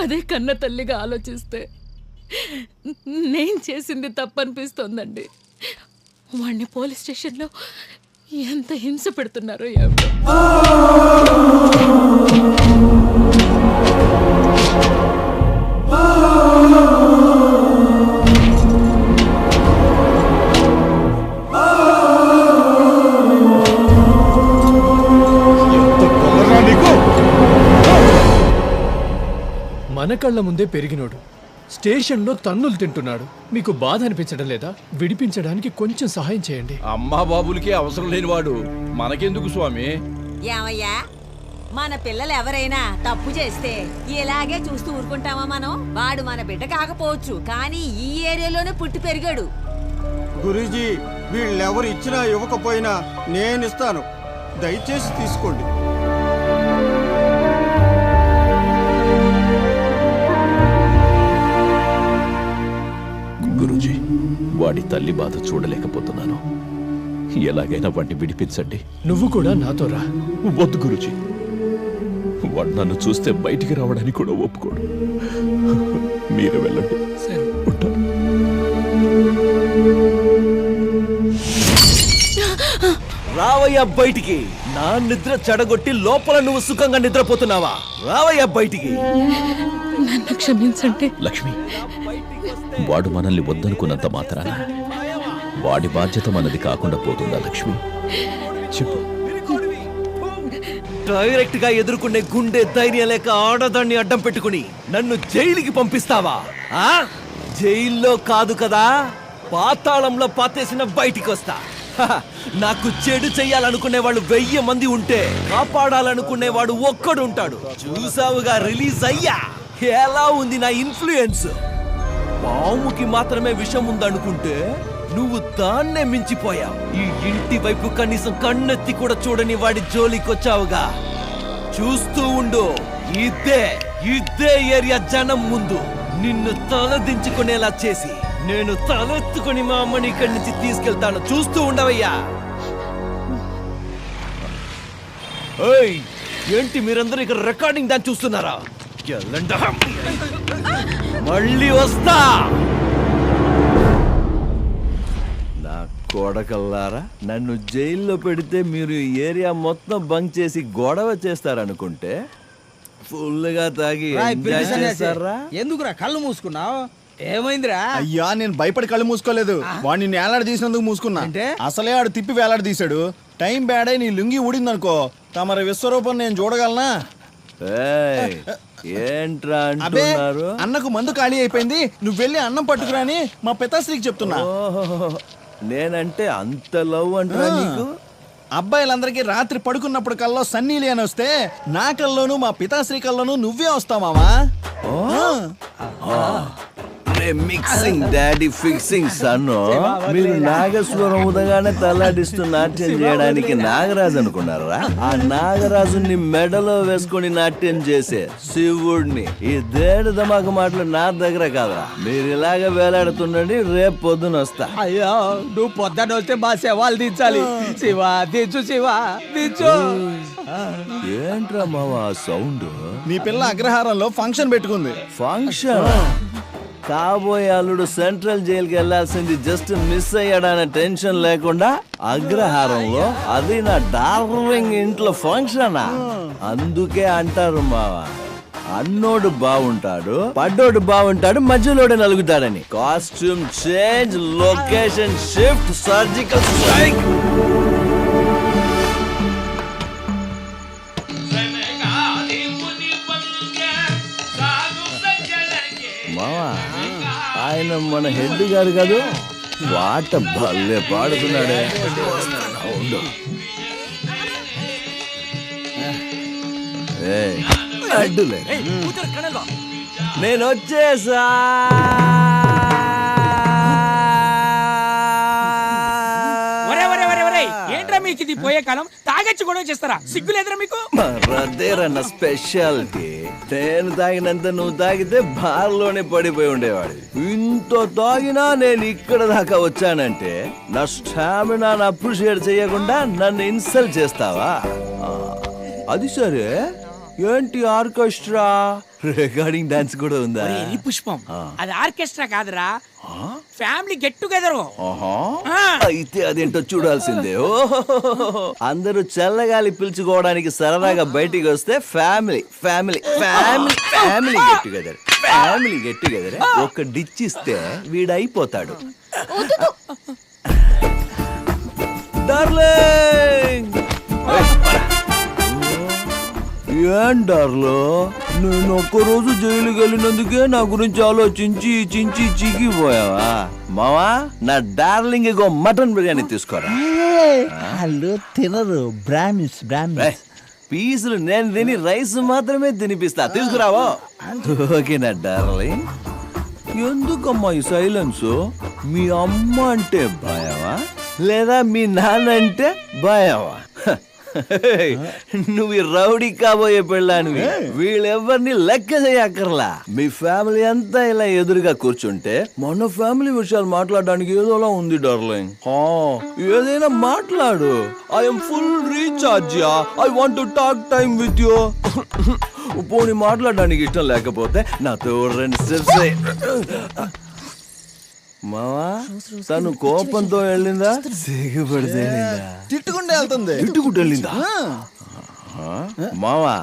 అదే కన్న తల్లిగా ఆలోచిస్తే నేను చేసింది తప్పనిపిస్తోందండి. వాడిని పోలీస్ స్టేషన్లో ఎంత హింస పెడుతున్నారో ఏమిటో. మన కళ్ళ ముందే పెరిగినోడు స్టేషన్లో తన్నులు తింటున్నాడు. మీకు బాధ అనిపించడం లేదా? విడిపించడానికి కొంచెం సహాయం చేయండి. అమ్మా బాబులకి అవసరం లేనివాడు మనకెందుకు స్వామి? ఏమయ్యా, మన పిల్లలు ఎవరైనా తప్పు చేస్తే ఇలాగే చూస్తూ ఊరుకుంటామా మనం? వాడు మన బిడ్డ కాకపోవచ్చు, కానీ ఈ ఏరియాలోనే పుట్టి పెరిగాడు. గురూజీ, వీళ్ళెవరు ఇచ్చినా ఇవ్వకపోయినా నేనిస్తాను, దయచేసి తీసుకోండి. గురూజీ, వాడి తల్లి బాధ చూడలేకపోతున్నాను. ఎలాగైనా వాడిని విడిపించండి. నువ్వు కూడా నాతో రా. వద్దు గురూజీ, వాడు నన్ను చూస్తే బయటికి రావడానికి కూడా ఒప్పుకోడు. మీరు వెళ్ళండి. ఉంటాను. రావయ్యా బయటికి. నా నిద్ర చెడగొట్టి లోపల నువ్వు సుఖంగా నిద్రపోతున్నావా? రావయ్యా బయటికి. నన్ను క్షమించండి. లక్ష్మి, వాడు మనల్ని వద్దనుకున్నంత మాత్రాన వాడి బాధ్యత మనది కాకుండా పోతుందా? లక్ష్మి చెప్పు. డైరెక్ట్ గా ఎదుర్కొనే గుండె ధైర్యం లేక ఆడదాన్ని అడ్డం పెట్టుకుని నన్ను జైలుకి పంపిస్తావా? ఆ జైల్లో కాదు కదా, పాతాళంలో పాతేసిన బయటికి వస్తా. నాకు చెడు చెయ్యాలనుకునే వాళ్ళు 1000 మంది ఉంటే కాపాడాలనుకునేవాడు ఒక్కడు ఉంటాడు. చూసావుగా రిలీజ్ అయ్యా, ఎలా ఉంది నా ఇన్ఫ్లుయెన్స్? పాముకి మాత్రమే విషం ఉందనుకుంటే నువ్వు దాన్నే మించిపోయావు. ఈ ఇంటి వైపు కనీసం కన్నెత్తి కూడా చూడని వాడి జోలికొచ్చావుగా. చూస్తూ ఉండు, ఇదే ఏరియా జనం ముందు నిన్ను తలదించుకునేలా చేసి నేను తలెత్తుకుని మా అమ్మని ఇక్కడి నుంచి తీసుకెళ్తాను. చూస్తూ ఉండవయ్యా. ఏంటి మీరందరూ ఇక్కడ రికార్డింగ్ దాన్ని చూస్తున్నారా? మళ్ళీ వస్తా. నా కొడకల్లారా, నన్ను జైల్లో పెడితే మీరు ఏరియా మొత్తం బంక్ చేసి గొడవ చేస్తారనుకుంటే ఫుల్గా తాగి ఎందుకురా కళ్ళు మూసుకున్నావు? ఏమైందిరా? అయ్యా, నేను భయపడి కళ్ళు మూసుకోలేదు. వాడిని నేలాడ తీసినందుకు మూసుకున్నా. అసలే ఆడు తిప్పి వేలాడ తీశాడు. టైం బ్యాడ్ అయి నీ లుంగి ఊడిందనుకో, తమరి విశ్వరూపం నేను చూడగలనా? ఏంట్రా అంటున్నారు? అన్నకు మందు ఖాళీ అయిపోయింది, నువ్వు వెళ్ళి అన్నం పట్టుకురాని మా పితాశ్రీకి చెప్తున్నా. నేనంటే అంత లవ్ అంటారా నీకు? అబ్బాయిలందరికీ రాత్రి పడుకున్నప్పుడు కల్లో సన్నీలి అని వస్తే నా కల్లోనూ మా పితాశ్రీ కల్లోనూ నువ్వే వస్తావు మామా. మిక్సింగ్ డాడీ ఫిక్సింగ్ సన్ను. మీరు నాగస్వరం ఉదగానే తల్లాడిస్తూ నాట్యం చేయడానికి నాగరాజు అనుకున్నారా? ఆ నాగరాజుని మెడలో వేసుకొని నాట్యం చేసే శివుడిని. ఈ దేడు ధమాక మాటలు నా దగ్గర కాదా. మీరు ఇలాగ వేలాడుతుండండి, రేపు పొద్దున వస్తా. అయ్యో, నువ్వు పొద్దున వస్తే మా శవాలు దించాలి. శివ దించు, శివ దించు. ఏంట్రా మావా సౌండ్? నీ పిల్ల అగ్రహారంలో ఫంక్షన్ పెట్టుకుంది. ఫంక్షన్? కాబోయే అల్లుడు సెంట్రల్ జైలుకి వెళ్లాల్సింది జస్ట్ మిస్ అయ్యాడనే టెన్షన్ లేకుండా అగ్రహారంలో, అది నా డార్లింగ్ ఇంట్లో ఫంక్షనా? అందుకే అంటారు మావా, అన్నోడు బాగుంటాడు, పడ్డోడు బాగుంటాడు, మధ్యలోడే నలుగుతాడని. Costume change, location shift, surgical strike. మావా, ఆయన మన హెడ్ గారు కాదు, పాట భలే పాడుతున్నాడే. అడ్డులే, నేను వచ్చేసా. ఏంట్రా మీకు ఇది పోయే కాలం? తాగొచ్చి గొడవ చేస్తారా? సిగ్గులేదురా మీకు? అదేరన్న స్పెషాలిటీ. నేను తాగినంత నువ్వు తాగితే బార్లోనే పడిపోయి ఉండేవాడు. ఇంత తాగినా నేను ఇక్కడ దాకా వచ్చానంటే నా స్టామినా అప్రిషియేట్ చేయకుండా నన్ను ఇన్సల్ట్ చేస్తావా? అది సరే, ఏంటి ఆర్కెస్ట్రా, రికార్డింగ్ డాన్స్ కూడా ఉందా? ఎర్రి పుష్పం అది ఆర్కెస్ట్రా కాదురా, ఫ్యామిలీ గెట్ టుగెదర్. అయితే అదేంటో చూడాల్సిందే. ఓహో, అందరూ చల్లగాలి పిలుచుకోవడానికి సరదాగా బయటికి వస్తే family family family family get together, family get together. ఒక డిచ్ ఇస్తే వీడైపోతాడు. డార్లింగ్, ఏం డార్లో, నేను ఒక్కరోజు జైలుకి వెళ్ళినందుకే నా గురించి ఆలోచించి చించి చీకిపోయావా? మావా, నా డార్లింగ్ ఇగో మటన్ బిర్యానీ తీసుకోరా. వాళ్ళు తినరు, బ్రాహ్మిన్స్ బ్రాహ్మిన్స్. పీసులు నేను తిని రైస్ మాత్రమే తినిపిస్తా, తీసుకురావో. ఓకేనా డార్లింగ్? ఎందుకమ్మా ఈ సైలెన్స్? మీ అమ్మ అంటే భయమా లేదా మీ నాన్న అంటే భయమా? నువ్వు రౌడీ కాబోయే పెళ్ళానివి, వీళ్ళెవరిని లెక్క చేయక్కర్లా. మీ ఫ్యామిలీ అంతా ఇలా ఎదురుగా కూర్చుంటే మన ఫ్యామిలీ విషయాలు మాట్లాడడానికి ఏదోలా ఉంది డార్లింగ్. ఏదైనా మాట్లాడు. I'm full recharge, I want to talk time with you. పోనీ మాట్లాడడానికి ఇష్టం లేకపోతే నాతో 2 స్టెప్స్. మావా, తను కోపంతో వెళ్ళిందా సిగ్గుపడితే తిట్టుకుంటే వెళ్తుంది. తిట్టుకుంటూ వెళ్ళిందా? మావా,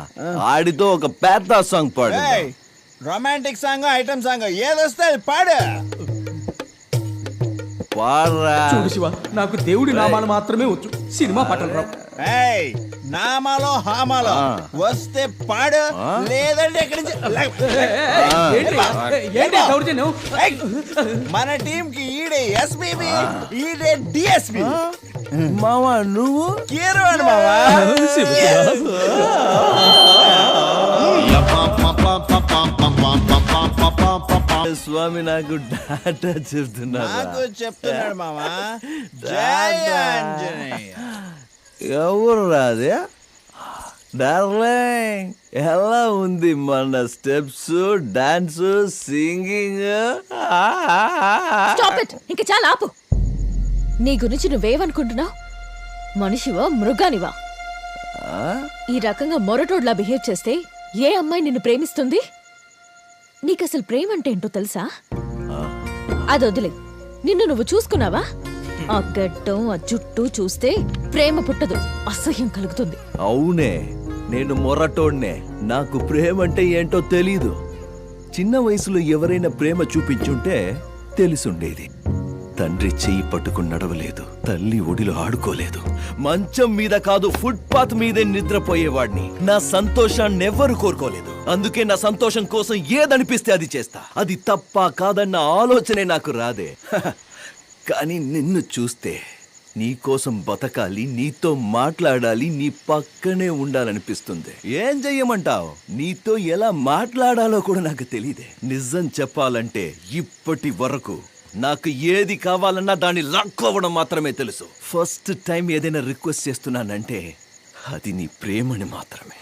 ఆడితో ఒక పెద్ద సాంగ్ పాడు. రొమాంటిక్ సాంగ్, ఐటమ్ సాంగ్ ఏదొస్తే అది పాడు. పాడరా. చూడు శివ, నాకు దేవుడి నామాలు మాత్రమే వచ్చు, సినిమా పాటలు రావు. ఏయ్, నామాలో హామాలో వస్తే పాడు, లేదంటే ఎక్కడి నుంచి ఏయ్, మన టీం కి ఈడే ఎస్పీబీ, ఈడే డిఎస్పీ. మావా, నువ్వు కీరవాణి మావా. స్వామి నాకు డాటా చెప్తున్నా. నాకు చెప్తున్నాడు మావా. జై ఆంజనేయ. ఎవరు రాదే? డార్లింగ్, ఎలా ఉంది మన steps, dance, singing? Stop it, ఇంక చాలా ఆపు. నీ గురించి నువ్వేమనుకుంటున్నావు? మనిషివా మృగానివా? ఈ రకంగా మొరటోడ్లా బిహేవ్ చేస్తే ఏ అమ్మాయి నిన్ను ప్రేమిస్తుంది? నీకసలు ప్రేమ అంటే ఏంటో తెలుసా? అది వదిలే, నిన్ను నువ్వు చూసుకున్నావా? ఆ గడ్డం, ఆ జుట్టు చూస్తే ప్రేమ పుట్టదు, అసహ్యం కలుగుతుంది. అవునే, నేను మొరటోడ్నే. నాకు ప్రేమ అంటే ఏంటో తెలీదు. చిన్న వయసులో ఎవరైనా ప్రేమ చూపించుంటే తెలిసుండేది. తండ్రి చెయ్యి పట్టుకుని నడవలేదు, తల్లి ఒడిలో ఆడుకోలేదు, మంచం మీద కాదు ఫుట్పాత్ మీదే నిద్రపోయేవాడిని. నా సంతోషాన్ని ఎవ్వరు కోరుకోలేదు. అందుకే నా సంతోషం కోసం ఏదనిపిస్తే అది చేస్తా. అది తప్ప కాదన్న ఆలోచనే నాకు రాదే. కానీ నిన్ను చూస్తే నీకోసం బతకాలి, నీతో మాట్లాడాలి, నీ పక్కనే ఉండాలనిపిస్తుంది. ఏం చెయ్యమంటావు? నీతో ఎలా మాట్లాడాలో కూడా నాకు తెలియదే. నిజం చెప్పాలంటే ఇప్పటి వరకు నాకు ఏది కావాలన్నా దాన్ని లాక్కోవడం మాత్రమే తెలుసు. ఫస్ట్ టైం ఏదైనా రిక్వెస్ట్ చేస్తున్నానంటే అది నీ ప్రేమని మాత్రమే.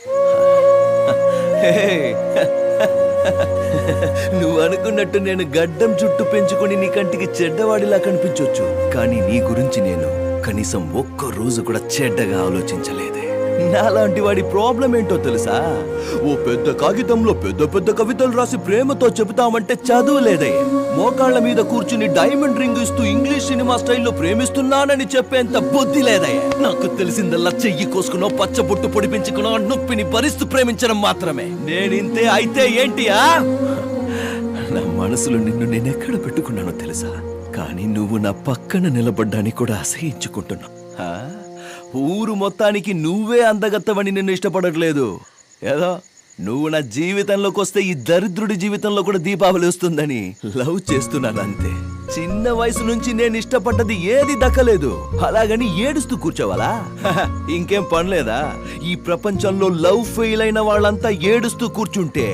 నువ్వు అనుకున్నట్టు నేను గడ్డం చుట్టూ పెంచుకొని నీ కంటికి చెడ్డవాడిలా కనిపించొచ్చు, కానీ నీ గురించి నేను కనీసం ఒక్క రోజు కూడా చెడ్డగా ఆలోచించలేదే. నాలాంటి వాడి ప్రాబ్లం ఏంటో తెలుసా? ఓ పెద్ద కాగితంలో పెద్ద పెద్ద కవితలు రాసి ప్రేమతో చెబుతామంటే చదువు లేదే. మోకాళ్ల మీద కూర్చుని డైమండ్ రింగ్ ఇస్తూ ఇంగ్లీష్ సినిమా స్టైల్లో ప్రేమిస్తున్నానని చెప్పేంత బుద్ధి లేదే. నాకు తెలిసిందల్లా చెయ్యి కోసుకునో, పచ్చబొట్టు పొడిపించుకునో, నొప్పిని భరిస్తూ ప్రేమించడం మాత్రమే. నేనింతే అయితే ఏంటియా? నా మనసులో నిన్ను నేనెక్కడ పెట్టుకున్నానో తెలుసా? కానీ నువ్వు నా పక్కన నిలబడ్డానికి కూడా అసహించుకుంటున్నా. ఊరు మొత్తానికి నువ్వే అందగత్తవని నిన్ను ఇష్టపడట్లేదు. ఏదో నువ్వు నా జీవితంలోకి వస్తే ఈ దరిద్రుడి జీవితంలో కూడా దీపావళి వస్తుందని లవ్ చేస్తున్నాను అంతే. చిన్న వయసు నుంచి నేను ఇష్టపడ్డది ఏది దక్కలేదు, అలాగని ఏడుస్తూ కూర్చోవాలా? ఇంకేం పనిలేదా? ఈ ప్రపంచంలో లవ్ ఫెయిల్ అయిన వాళ్ళంతా ఏడుస్తూ కూర్చుంటే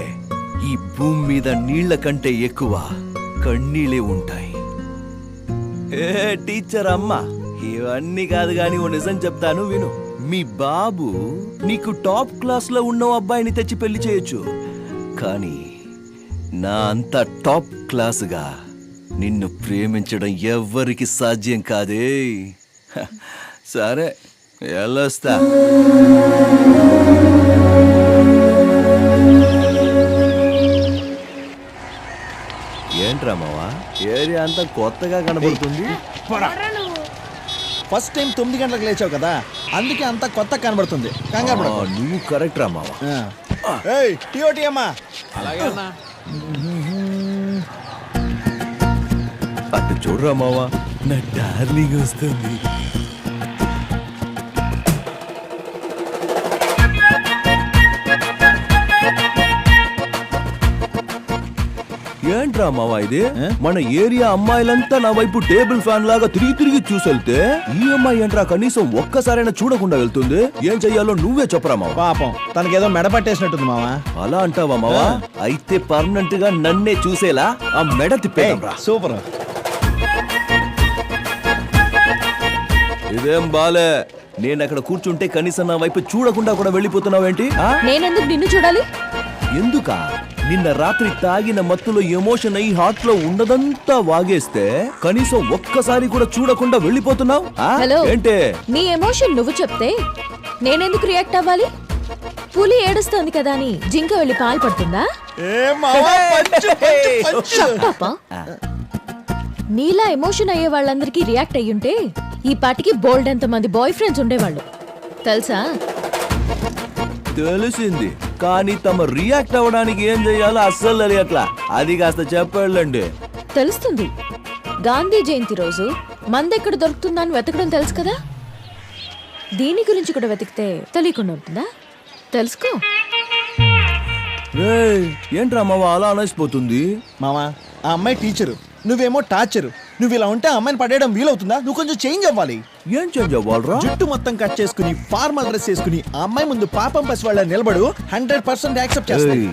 ఈ భూమి మీద నీళ్ల కంటే ఎక్కువ కన్నీళ్ళే ఉంటాయి. టీచర్ అమ్మా, ఇవన్నీ కాదు గాని ఓ నిజం చెప్తాను విను. మీ బాబు నీకు టాప్ క్లాస్ లో ఉన్న అబ్బాయిని తెచ్చి పెళ్లి చేయొచ్చు, కానీ నా అంత టాప్ క్లాసుగా నిన్ను ప్రేమించడం ఎవ్వరికి సాధ్యం కాదే. సరే, వెళ్ళొస్తా. ఏంట్రా మావా ఏరియా అంతా కొత్తగా కనబడుతుంది. ఫస్ట్ టైం 9 గంటలకు లేచావు కదా, అందుకే అంత కొత్త కనబడుతుంది. కంగారు పడకు. నువ్వు కరెక్ట్ రా మావా. ఏయ్ టీఓటీ అమ్మా. అటు చూడరా మావా, నా డార్లింగ్ వస్తుంది. ఏంట్రా మావా ఇది? మన ఏరియా అమ్మాయిలంతా నా వైపు టేబుల్ ఫ్యాన్ లాగా తిరిగి చూసెళ్తే ఈ అమ్మాయి ఏంట్రా కనీసం ఒక్కసారైనా చూడకుండా వెళ్తుంది. ఏం చెయ్యాలో నువ్వే చెప్పరా మావా. పాపం తనకేదో మెడ పట్టేసినట్టుంది మావా. అలా అంటావా మావా? అయితే పర్మనెంట్ గా నన్నే చూసేలా ఆ మెడ తిప్పేరా. సూపర్. ఇదేం బాలే, నేను అక్కడ కూర్చుంటే కనీసం నా వైపు చూడకుండా కూడా వెళ్ళిపోతున్నావేంటి? నేనెందుకు నిన్ను చూడాలి? ఎందుకా? నిన్న రాత్రి తాగిన మత్తులో ఎమోషన్ అయి హార్ట్ లో ఉన్నదంతా వాగేస్తే కనీసం ఒక్కసారి కూడా చూడకుండా వెళ్ళిపోతున్నావు. హలో, ఏంటే నీ ఎమోషన్ నువ్వు చెప్తే నేనెందుకు రియాక్ట్ అవ్వాలి? పులి ఏడుస్తోంది కదా అని జింక వెళ్ళి పాలు పడుతుందా? పాపా, నీలా ఎమోషన్ అయ్యే వాళ్ళందరికీ రియాక్ట్ అయ్యుంటే ఈ పాటికి బోల్డ్ ఎంత మంది బాయ్ ఫ్రెండ్స్ ఉండేవాళ్ళు తెలుసా? తెలిసింది, కానీ తమ రియాక్ట్ అవ్వడానికి ఏం చెయ్యాలో అస్సలు తెలియట్లా. అది కాస్త చెప్పండి. తెలుస్తుంది. గాంధీ జయంతి రోజు మందెక్కడ దొరుకుతుందని వెతకడం తెలుసు కదా. దీని గురించి కూడా వెతికితే తెలియకుండా ఉంటుందా? తెలుసుకో. ఏంట్రా మావా అలా అనేసిపోతుంది? మావా, ఆ అమ్మాయి టీచరు, నువ్వేమో టార్చరు. నువ్వు ఇలా ఉంటే ఆ అమ్మాయిని పడేయడం వీలవుతుందా? నువ్వు కొంచెం చేంజ్ అవ్వాలి. ఏం చేంజ్ అవ్వాలరా? జుట్టు మొత్తం కట్ చేసుకుని ఫార్మల్ డ్రెస్ వేసుకుని ఆ అమ్మాయి ముందు పాపం పసి వాళ్ళ నిలబడు. 100% యాక్సెప్ట్ చేస్తాను.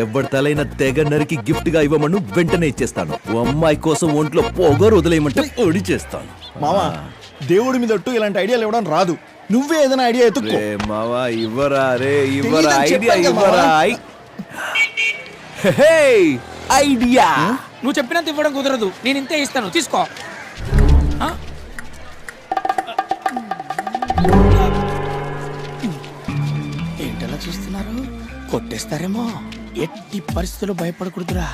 ఎవరి తలైన తెగ నరికి గిఫ్ట్ గా ఇవ్వమను వెంటనే ఇచ్చేస్తాను. ఓ అమ్మాయి కోసం ఒంట్లో పొగరు వదిలేయమంటే ఒడి చేస్తాను. మావా, దేవుడి మీద ఒట్టు ఇలాంటి ఐడియాలు ఇవ్వడం రాదు. నువ్వే ఏదైనా ఐడియా ఎత్తుక్కో. మావా ఇవ్వరా రే, ఇవ్వరా తెలీదని ఐడియా, చెప్పాను కదా ఇవ్వరా ఐడియా. నువ్వు చెప్పినంత ఇవ్వడం కుదరదు, నేను ఇంతే ఇస్తాను, తీసుకో. ఏంటలా చూస్తున్నారు? కొట్టేస్తారేమో. ఎట్టి పరిస్థితుల్లో భయపడకూడదురా.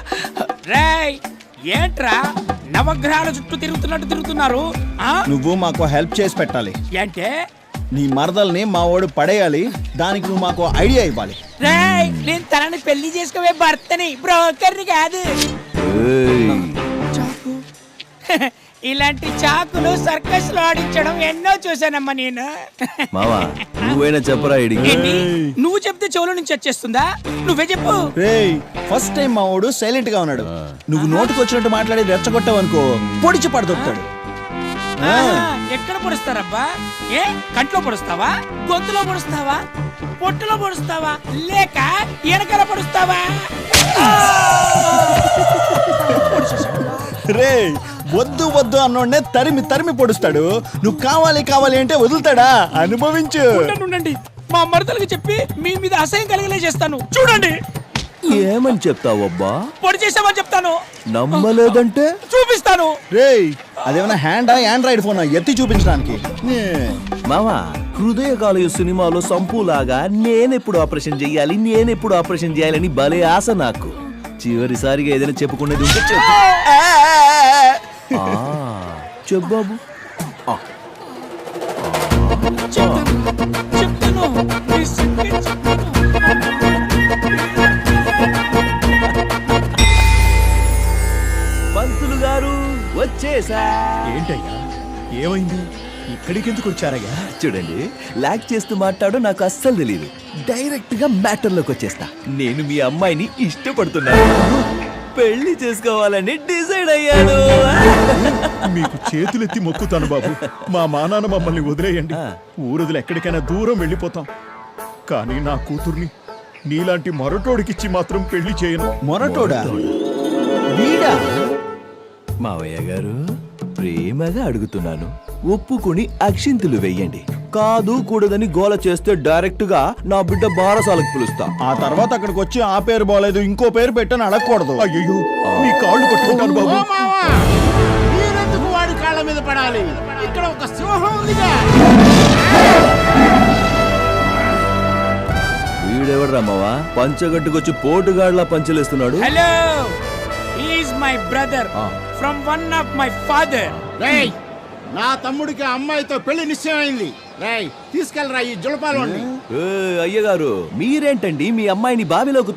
రేయ్, ఏంట్రా నవగ్రహాల చుట్టూ తిరుగుతున్నారు? నువ్వు మాకు హెల్ప్ చేసి పెట్టాలి. ఏంటే? నీ మరదల్ని మా వాడు పడేయాలి. దానికి నువ్వు మాకు ఐడియా ఇవ్వాలి. రేయ్, నేను తనని పెళ్లి చేసుకోవే భర్తని, బ్రోకర్ని కాదు. చాకు. ఇలాంటి చాకులు సర్కస్ లో ఆడించడం ఎన్నో చూసానమ్మా నేను. మావా నువ్వైనా చెప్పరా ఐడియా. ఏంటి? నువ్వు చెప్తే చెవుల నుంచి వచ్చేస్తుందా? నువ్వే చెప్పు. రేయ్, ఫస్ట్ టైం మా వాడు సైలెంట్ గా ఉన్నాడు. నువ్వు నోటుకు వచ్చినట్టు మాట్లాడి రెచ్చగొట్టావు అనుకో, పొడిచి పడదొక్కుతాడు. ఎక్కడ పొడుస్తారబ్బా? ఏ కంట్లో పొడుస్తావా? గొంతులో పొడుస్తావా? పొట్టులో పొడుస్తావా? లేక ఎనకల పొడుస్తావా? రే, వద్దు వద్దు అన్నోడ్నే తరిమి తరిమి పొడుస్తాడు. నువ్వు కావాలి అంటే వదులుతాడా? అనుభవించు. ఉండండి, మా మరదలకి చెప్పి మీ మీద అసహ్యం కలిగలే చేస్తాను. చూడండి. ఏమని చెప్తావబ్బా? పొడి చేసామని చెప్తాను. నమ్మలేదంటే చూపిస్తాను. రేయ్, అదేమన్నా హ్యాండా ఆండ్రాయిడ్ ఫోనా ఎత్తి చూపించడానికి? మావా, హృదయకాలయ సినిమాలో సంపులాగా నేనెప్పుడు ఆపరేషన్ చెయ్యాలని భలే ఆశ నాకు. చివరిసారిగా ఏదైనా చెప్పుకునేది ఉంటే చెప్పు. చెప్పు బాబు. చెప్తాను. పంతులు గారు వచ్చేసా. ఏంటయ్యా, ఏమైంది? ఇక్కడికి ఎందుకు వచ్చారయ్యా? చూడండి, లాక్ చేస్తూ మాట్లాడు నాకు అస్సలు తెలియదు. డైరెక్ట్ గా మ్యాటర్ లోకి వచ్చేస్తా. నేను మీ అమ్మాయిని ఇష్టపడుతున్నాను, పెళ్లి చేసుకోవాలని డిసైడ్ అయ్యాను. మీకు చేతులెత్తి మొక్కుతాను బాబు. మా మానాన్న మమ్మల్ని వదిలేయండి. ఊరుదులు ఎక్కడికైనా దూరం వెళ్ళిపోతాం. కానీ నా కూతుర్ని నీలాంటి మొరటోడికిచ్చి మాత్రం పెళ్లి చేయను. మొరటోడా? వీడా? మావయ్య గారు, ప్రేమగా అడుగుతున్నాను, ఒప్పుకుని అక్షింతలు వెయ్యండి. కాదు కూడదని గోల చేస్తే డైరెక్ట్ గా నా బిడ్డ బారసాలకు పిలుస్తా. ఆ తర్వాత అక్కడికి వచ్చి ఆ పేరు బాలేదు ఇంకో పేరు పెట్టని అడగకూడదు. అయ్యో, మీ కాళ్ళు పట్టుకుంటాను బాబు. మీరెందుకు వాడి కాళ్ళ మీద పడాలి? ఇక్కడ ఒక సింహం ఉందిగా. వీడెవడ్రా మావా పంచగట్టుకొచ్చి పోటుగాడ్లా పంచలేస్తున్నాడు? Hello, is my brother from one of my father. రేయ్, నా తమ్ముడికి అమ్మాయితో పెళ్లి నిశ్చయమైంది. రేయ్, తీసుకెళ్ళరా ఈ జులపాలోని. అయ్యగారు, మీరేంటండి మీ అమ్మాయిని బావిలోకి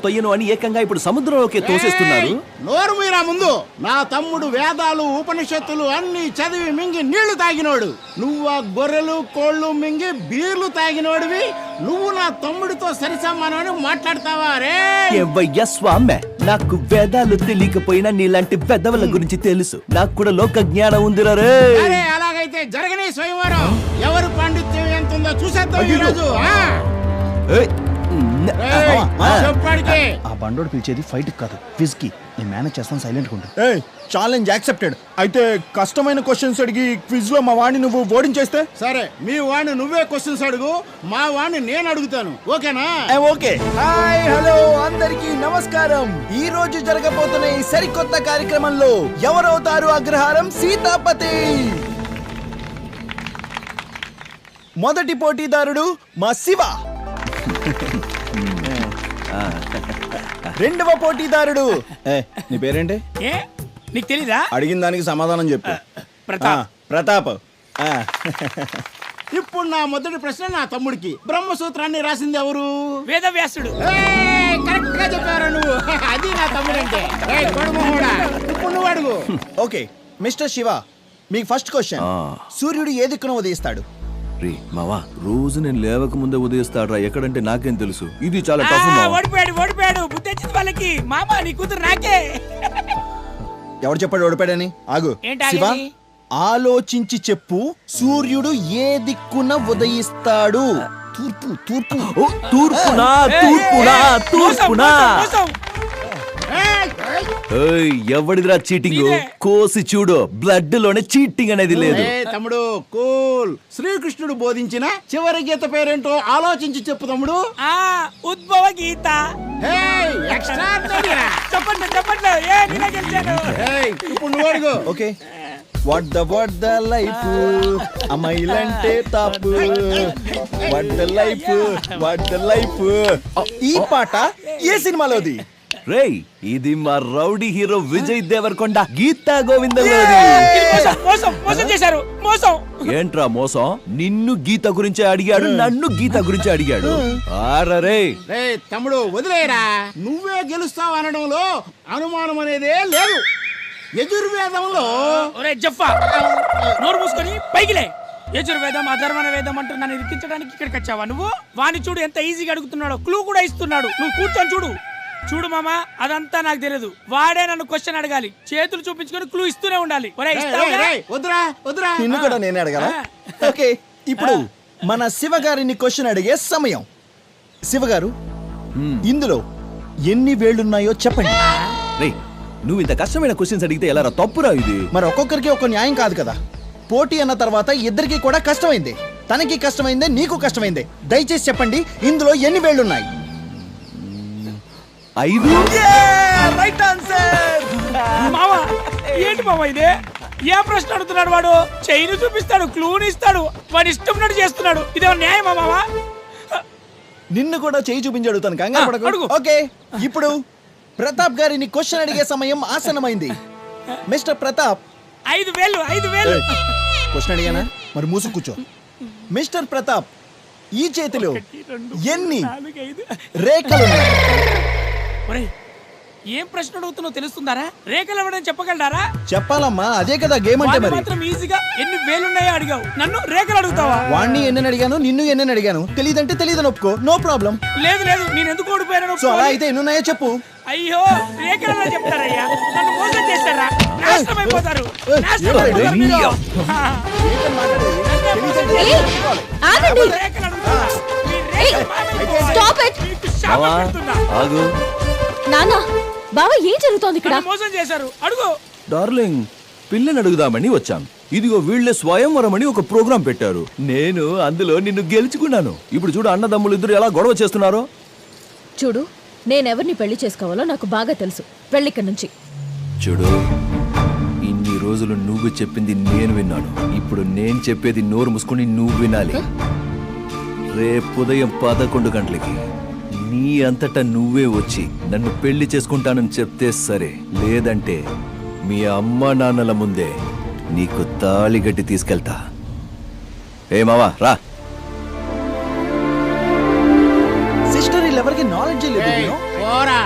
తొయ్యను అని ఏకంగా ఇప్పుడు సముద్రంలోకి తోసేస్తున్నారు? నోరు మీరా ముందు. నా తమ్ముడు వేదాలు ఉపనిషత్తులు అన్ని చదివి మింగి నీళ్లు తాగినోడు. నువ్వు ఆ గొర్రెలు కోళ్ళు మింగి బీర్లు తాగినోడివి. నువ్వు నా తమ్ముడితో సరిసమానమని మాట్లాడతావా రే? ఎవ్వయ్య స్వామి, నాకు వేదాలు తెలియకపోయినా నీలాంటి పెద్దవల గురించి తెలుసు. నాకు కూడా లోక జ్ఞానం ఉందిరా రే. అరే, అలాగైతే జరగని స్వయంవరం. ఎవరు పాండిత్యం ఎంత ఉందో చూసేద్దాం ఈ రోజు. ఏయ్, చెప్పాడికి ఆ బండోడు పిలిచేది ఫైట్ కాదు, క్విజ్ కి. నేను మేనేజ్ చేస్తాను, సైలెంట్ ఉంటా. ఏయ్, ఛాలెంజ్ యాక్సెప్టెడ్. అయితే కష్టమైన క్వశ్చన్స్ అడిగి క్విజ్ లో మా వాడిని నువ్వు ఓడించేస్తే? సరే, మీ వాడిని నువ్వే క్వశ్చన్స్ అడుగు, మా వాడిని నేను అడుగుతాను. ఓకేనా? ఓకే. హాయ్, హలో, అందరికీ నమస్కారం. ఈ రోజు జరగబోతున్న ఈ సరికొత్త కార్యక్రమంలో ఎవరవుతారు అగ్రహారం సీతాపతి? మొదటి పోటీదారుడు మా శివ. రెండవ పోటీదారుడు నీ పేరేంటి? ఏ, నీకు తెలీదా? అడిగిన దానికి సమాధానం చెప్పు. ప్రతాప్. ప్రతాప్. ఇప్పుడు నా మొదటి ప్రశ్న నా తమ్ముడికి. బ్రహ్మసూత్రాన్ని రాసింది ఎవరు? వేదవ్యాసుడు. కరెక్ట్ గా చెప్పారా నువ్వు. అది నా తమ్ముడంటే. ఇప్పుడు నువ్వు అడుగు. ఓకే మిస్టర్ శివ, మీకు ఫస్ట్ క్వశ్చన్. సూర్యుడు ఏ దిక్కున ఉదయిస్తాడు? రే మావా, రోజు నేను లేవక ముందే ఉదయిస్తాడ్రా. ఎక్కడంటే నాకేం తెలుసు. ఇది చాలా టఫ్ మావా. ఓడిపోయాడు. బుద్ధి వచ్చింది వాళ్ళకి. మామ, నీ కూతురు నాకే. ఎవరు చెప్పాడు ఓడిపోయాడని? ఆగు శివ, ఆలోచించి చెప్పు. సూర్యుడు ఏ దిక్కున ఉదయిస్తాడు? తూర్పు. తూర్పునా? ఎవడిదిరా చీటింగ్? కోసి చూడు, బ్లడ్ లోనే చీటింగ్ అనేది లేదు. తమ్ముడు కూల్. శ్రీకృష్ణుడు బోధించిన చివరి గీత పేరేంటో ఆలోచించి చెప్పు తమ్ముడు. ఉద్భవ గీత. చెప్పండి. ఇప్పుడు నువ్వు అడుగు. ఓకే. వాట్ ద లైఫ్, అమ్మాయిలంటే తాపు. What the life. ఈ పాట ఏ సినిమాలోది? రేయ్, ఇది మా రౌడీ హీరో విజయ్ దేవరకొండ గీతా గోవింద. మోసం చేశారు. మోసం ఏంట్రా మోసం? నిన్ను గీత గురించి అడిగాడు, నన్ను గీత గురించి అడిగాడు. ఆరరే తమ్ముడు వదిలేరా. నువ్వే గెలుస్తావు అనడంలో అనుమానం అనేదే లేదు. యజుర్వేదంలో జఫా నోరు మూసుకొని పైకిలే. యజుర్వేదం అధర్వణ వేదం అంటూ నన్ను ఇరికించడానికి ఇక్కడికి వచ్చావా నువ్వు? వాణ్ణి చూడు ఎంత ఈజీగా అడుగుతున్నాడో. క్లూ కూడా ఇస్తున్నాడు. నువ్వు కూర్చొని చూడు మామా, అదంతా నాకు తెలియదు. వాడే నన్ను క్వశ్చన్ అడగాలి. చేతులు చూపించుకొని క్లూ ఇస్తూనే ఉండాలి. వద్దురా. నిన్ను కూడా నేనే అడగాలా? ఓకే, ఇప్పుడు మన శివ గారిని క్వశ్చన్ అడిగే సమయం. శివ గారు, ఇందులో ఎన్ని వేళ్లున్నాయో చెప్పండి. రేయ్, నువ్వు ఇంత కష్టమైన క్వశ్చన్స్ అడిగితే ఎలా రా? తప్పురా ఇది. మరి ఒక్కొక్కరికి ఒక న్యాయం కాదు కదా. పోటీ అన్న తర్వాత ఇద్దరికి కూడా కష్టమైంది. తనకి కష్టమైందే, నీకు కష్టమైందే. దయచేసి చెప్పండి, ఇందులో ఎన్ని వేళ్లున్నాయి? 5. Right answer. మావా, ఏంటి మావా ఇదే? ఏ ప్రశ్న అడుగుతున్నాడు వాడు? చైన్ చూపిస్తాడు, క్లూని ఇస్తాడు, వాడి ఇష్టం చేస్తున్నాడు. ఇదేమో న్యాయమా మావా? నిన్ను కూడా చేయి చూపించి అడుగుతాను, కంగారు పడకు. ఓకే, ఇప్పుడు ప్రతాప్ గారిని క్వశ్చన్ అడిగే సమయం ఆసన్నమైంది. మిస్టర్ ప్రతాప్, 5 వేలు. క్వశ్చన్ అడిగానా? మరి మూసు కూర్చో. మిస్టర్ ప్రతాప్, ఈ చేతిలో ఎన్ని రేఖలు ఉన్నాయి? ఒరేయ్, ఏం ప్రశ్న అడుగుతున్నావు తెలుస్తుందారా? రేఖలు ఇవ్వడం చెప్పగలరా? చెప్పాలమ్మా, అదే కదా గేమ్ అంటే. మరి మాత్రం ఈజీగా ఎన్ని వేలున్నాయో అడిగావు, నన్ను రేఖలు అడుగుతావా? వాణ్ణి ఎన్నని అడిగాను, నిన్ను ఎన్నని అడిగాను. తెలియదంటే తెలియదని ఒప్పుకో, నో ప్రాబ్లం. లేదు నేను ఎందుకు ఓడిపోయాను? సో అలా అయితే ఎన్నున్నాయో చెప్పు. అయ్యో, రేఖలలో చెప్తారయ్యా. నన్ను మోసం చేస్తారా? నాశనం అయిపోతారు. ఆగు. నానా, బావా, ఏం జరుగుతోంది ఇక్కడ? మోసం చేశారు. అడుగు. డార్లింగ్, పిల్లని అడుగుదామని వచ్చాం. ఇదిగో వీళ్ళే స్వయంవరం అని ఒక ప్రోగ్రాం పెట్టారు. నేను అందులో నిన్ను గెలుచుకున్నాను. ఇప్పుడు చూడు, అన్నదమ్ములు ఇద్దరు ఎలా గొడవ చేస్తున్నారో. చూడు, నేనెవరిని పెళ్లి చేసుకోవాలో నాకు బాగా తెలుసు. వెళ్ళిక్కడి నుంచి. చూడు, ఇన్ని రోజులు నువ్వు చెప్పింది నేను విన్నాను. ఇప్పుడు నేను చెప్పేది నోరు మూసుకొని నువ్వు వినాలి. రేపు ఉదయం 11 గంటలకి నీ అంతటా నువ్వే వచ్చి నన్ను పెళ్లి చేసుకుంటానని చెప్తే సరే, లేదంటే మీ అమ్మ నాన్నల ముందే నీకు తాళిగట్టి తీసుకెళ్తా. ఏ మావా రా. సిస్టర్ వీళ్ళెవరికి నాలెడ్జ్ లేదు ఏయ్, you know? పోరా